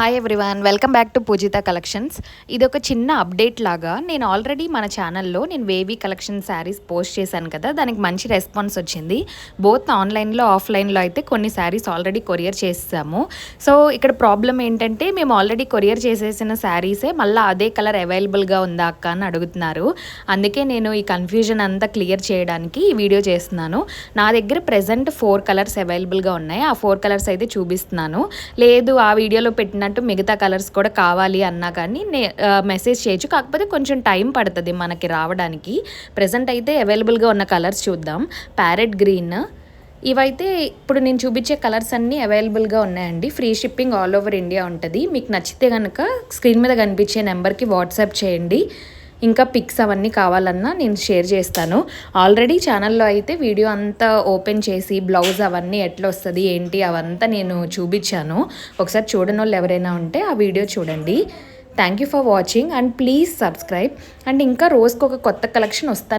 Hi everyone, welcome back to Pujitha collections. ఇది ఒక చిన్న అప్డేట్ లాగా నేను ఆల్రెడీ మన ఛానల్లో వేవీ కలెక్షన్ శారీస్ పోస్ట్ చేశాను కదా, దానికి మంచి రెస్పాన్స్ వచ్చింది. బోత్ ఆన్లైన్లో ఆఫ్లైన్లో అయితే కొన్ని శారీస్ ఆల్రెడీ కొరియర్ చేసాము. సో ఇక్కడ ప్రాబ్లం ఏంటంటే మేము ఆల్రెడీ కొరియర్ చేసేసిన శారీసే మళ్ళీ అదే కలర్ అవైలబుల్గా ఉందా అక్క అని అడుగుతున్నారు. అందుకే నేను ఈ కన్ఫ్యూజన్ అంతా క్లియర్ చేయడానికి ఈ వీడియో చేస్తున్నాను. నా దగ్గర ప్రెజెంట్ 4 కలర్స్ అవైలబుల్గా ఉన్నాయి. ఆ 4 కలర్స్ అయితే చూపిస్తున్నాను. లేదు ఆ వీడియోలో పెట్టినట్టు మిగతా కలర్స్ కూడా కావాలి అన్నా కానీ మెసేజ్ చేయొచ్చు. కాకపోతే కొంచెం టైం పడుతుంది మనకి రావడానికి. ప్రెజెంట్ అయితే అవైలబుల్గా ఉన్న కలర్స్ చూద్దాం. ప్యారెట్ గ్రీన్, ఇవైతే ఇప్పుడు నేను చూపించే కలర్స్ అన్నీ అవైలబుల్గా ఉన్నాయండి. Free shipping all over India ఉంటుంది. మీకు నచ్చితే కనుక స్క్రీన్ మీద కనిపించే నెంబర్కి వాట్సాప్ చేయండి. ఇంకా పిక్స్ అవన్నీ కావాలన్నా నేను షేర్ చేస్తాను. ఆల్రెడీ ఛానల్లో అయితే వీడియో అంతా ఓపెన్ చేసి బ్లౌజ్ అవన్నీ ఎట్లా వస్తుంది ఏంటి అవంతా నేను చూపించాను. ఒకసారి చూడని వాళ్ళు ఎవరైనా ఉంటే ఆ వీడియో చూడండి. Thank you for watching and please subscribe. And ఇంకా రోజుకి ఒక కొత్త కలెక్షన్ వస్తాను.